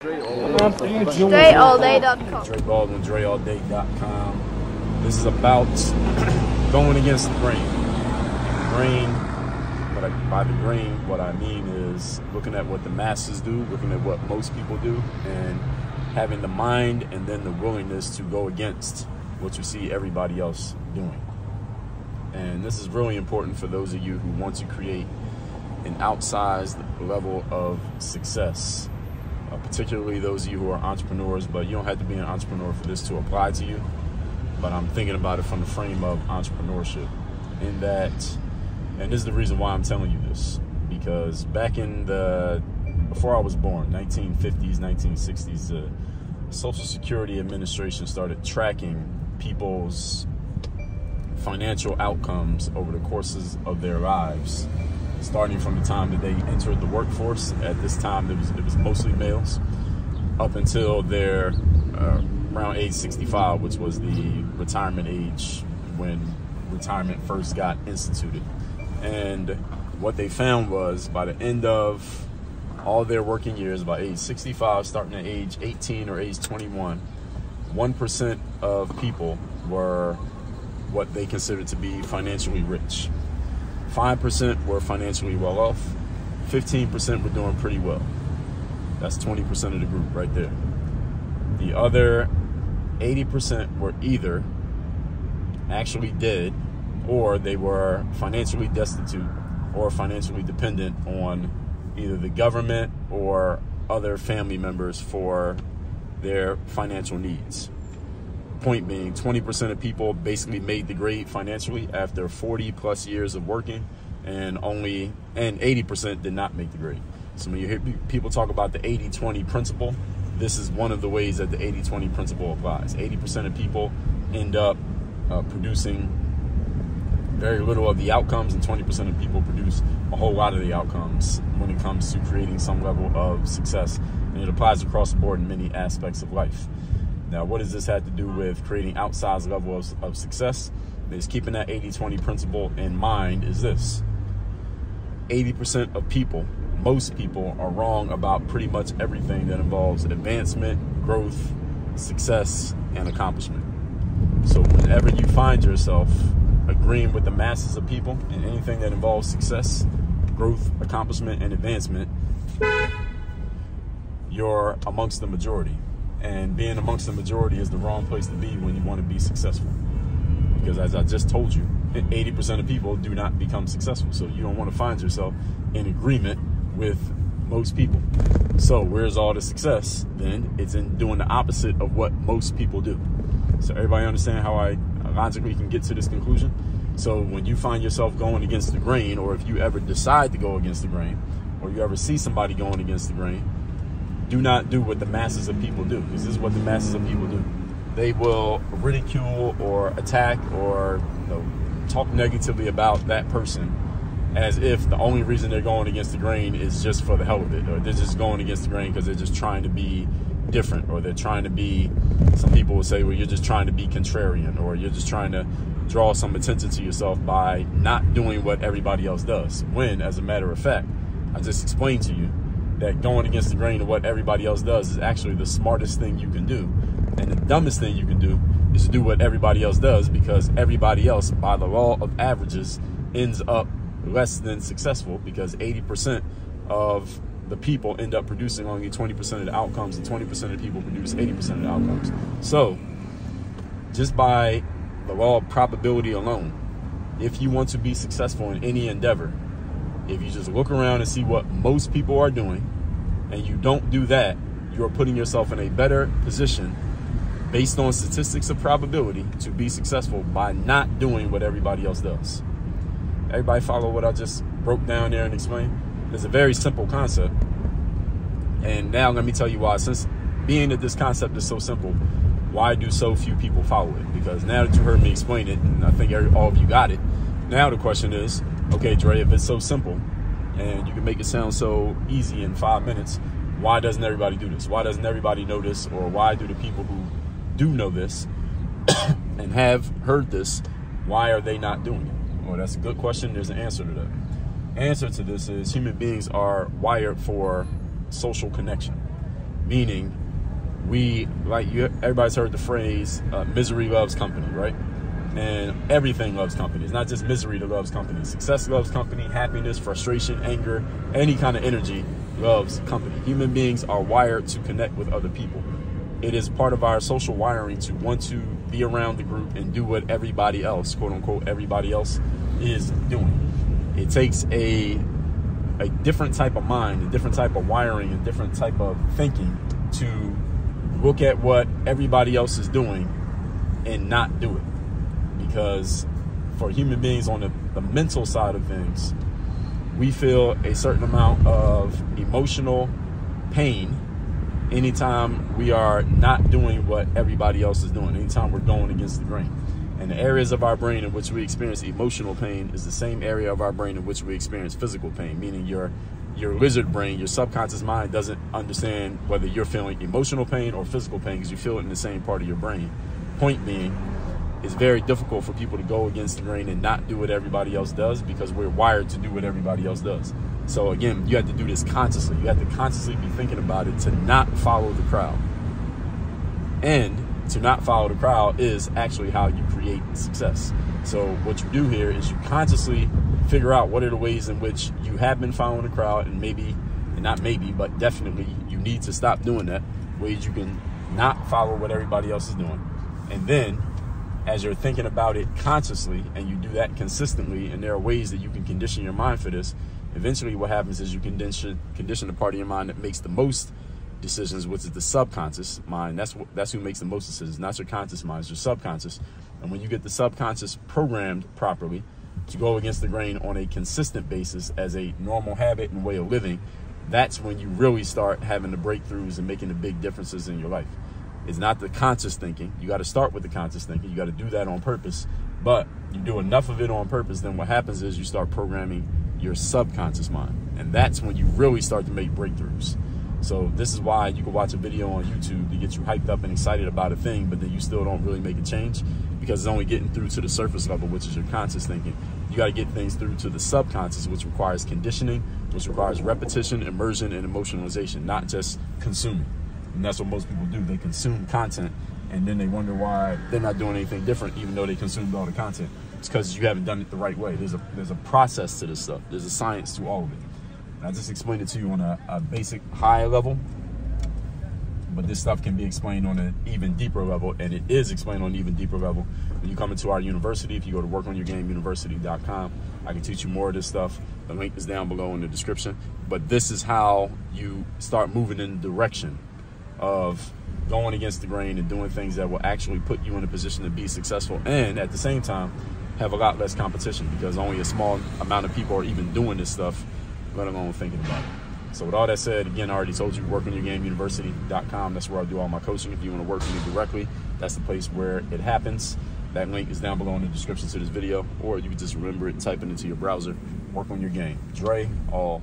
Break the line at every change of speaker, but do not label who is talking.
DreAllDay.com.
Dre Baldwin, DreAllDay.com. This is about going against the grain. By the grain, what I mean is looking at what the masses do, looking at what most people do, and having the mind and then the willingness to go against what you see everybody else doing. And this is really important for those of you who want to create an outsized level of success. Particularly those of you who are entrepreneurs, but you don't have to be an entrepreneur for this to apply to you. But I'm thinking about it from the frame of entrepreneurship. In that, and this is the reason why I'm telling you this, because back in before I was born, 1950s, 1960s, the Social Security Administration started tracking people's financial outcomes over the courses of their lives, starting from the time that they entered the workforce. At this time, it was mostly males, up until their around age 65, which was the retirement age when retirement first got instituted. And what they found was by the end of all their working years, by age 65, starting at age 18 or age 21, 1% of people were what they considered to be financially rich. 5% were financially well off. 15% were doing pretty well. That's 20% of the group right there. The other 80% were either actually dead, or they were financially destitute or financially dependent on either the government or other family members for their financial needs. Point being, 20% of people basically made the grade financially after 40 plus years of working, and 80% did not make the grade. So when you hear people talk about the 80-20 principle, this is one of the ways that the 80-20 principle applies. 80% of people end up producing very little of the outcomes, and 20% of people produce a whole lot of the outcomes when it comes to creating some level of success. And it applies across the board in many aspects of life. Now, what does this have to do with creating outsized levels of success? Is keeping that 80-20 principle in mind is this. 80% of people, most people, are wrong about pretty much everything that involves advancement, growth, success, and accomplishment. So whenever you find yourself agreeing with the masses of people in anything that involves success, growth, accomplishment, and advancement, you're amongst the majority. And being amongst the majority is the wrong place to be when you want to be successful. Because as I just told you, 80% of people do not become successful. So you don't want to find yourself in agreement with most people. So where's all the success? Then it's in doing the opposite of what most people do. So everybody understand how I logically can get to this conclusion? So when you find yourself going against the grain, or if you ever decide to go against the grain, or you ever see somebody going against the grain, do not do what the masses of people do, because this is what the masses of people do. They will ridicule or attack or talk negatively about that person as if the only reason they're going against the grain is just for the hell of it, or they're just going against the grain because they're just trying to be different, or they're trying to be, some people will say, well, you're just trying to be contrarian, or you're just trying to draw some attention to yourself by not doing what everybody else does. When, as a matter of fact, I just explained to you that going against the grain of what everybody else does is actually the smartest thing you can do. And the dumbest thing you can do is to do what everybody else does, because everybody else, by the law of averages, ends up less than successful, because 80% of the people end up producing only 20% of the outcomes, and 20% of people produce 80% of the outcomes. So just by the law of probability alone, if you want to be successful in any endeavor, if you just look around and see what most people are doing, and you don't do that, you're putting yourself in a better position based on statistics of probability to be successful by not doing what everybody else does. Everybody follow what I just broke down there and explained? It's a very simple concept. And now let me tell you why. Since being that this concept is so simple, why do so few people follow it? Because now that you heard me explain it, and I think all of you got it, now the question is, okay, Dre, if it's so simple and you can make it sound so easy in 5 minutes, why doesn't everybody do this? Why doesn't everybody know this? Or why do the people who do know this and have heard this, why are they not doing it? Well, that's a good question. There's an answer to that. Answer to this is human beings are wired for social connection. meaning everybody's heard the phrase, misery loves company, right? And everything loves company. It's not just misery that loves company. Success loves company. Happiness, frustration, anger, any kind of energy loves company. Human beings are wired to connect with other people. It is part of our social wiring to want to be around the group and do what everybody else, quote unquote, everybody else is doing. It takes a different type of mind, a different type of wiring, a different type of thinking to look at what everybody else is doing and not do it. Because for human beings on the mental side of things, we feel a certain amount of emotional pain anytime we are not doing what everybody else is doing, anytime we're going against the grain. And the areas of our brain in which we experience emotional pain is the same area of our brain in which we experience physical pain, meaning your lizard brain, your subconscious mind doesn't understand whether you're feeling emotional pain or physical pain because you feel it in the same part of your brain. Point being, it's very difficult for people to go against the grain and not do what everybody else does because we're wired to do what everybody else does. So again, you have to do this consciously. You have to consciously be thinking about it to not follow the crowd. And to not follow the crowd is actually how you create success. So what you do here is you consciously figure out what are the ways in which you have been following the crowd, and not maybe, but definitely you need to stop doing that, ways you can not follow what everybody else is doing. And then as you're thinking about it consciously and you do that consistently, and there are ways that you can condition your mind for this, eventually what happens is you condition the part of your mind that makes the most decisions, which is the subconscious mind. That's who makes the most decisions, not your conscious mind, it's your subconscious. And when you get the subconscious programmed properly to go against the grain on a consistent basis as a normal habit and way of living, that's when you really start having the breakthroughs and making the big differences in your life. It's not the conscious thinking. You got to start with the conscious thinking. You got to do that on purpose. But you do enough of it on purpose, then what happens is you start programming your subconscious mind. And that's when you really start to make breakthroughs. So this is why you can watch a video on YouTube to get you hyped up and excited about a thing, but then you still don't really make a change because it's only getting through to the surface level, which is your conscious thinking. You got to get things through to the subconscious, which requires conditioning, which requires repetition, immersion, and emotionalization, not just consuming. And that's what most people do. They consume content, and then they wonder why they're not doing anything different, even though they consumed all the content. It's because you haven't done it the right way. There's a process to this stuff. There's a science to all of it. And I just explained it to you on a basic high level, but this stuff can be explained on an even deeper level, and it is explained on an even deeper level when you come into our university. If you go to workonyourgameuniversity.com, I can teach you more of this stuff. The link is down below in the description. But this is how you start moving in the direction of going against the grain and doing things that will actually put you in a position to be successful, and at the same time have a lot less competition because only a small amount of people are even doing this stuff, let alone thinking about it. So with all that said, again, I already told you, workonyourgameuniversity.com. That's where I do all my coaching. If you want to work with me directly, that's the place where it happens. That link is down below in the description to this video, or you can just remember it and type it into your browser. Work on your game. Dre, all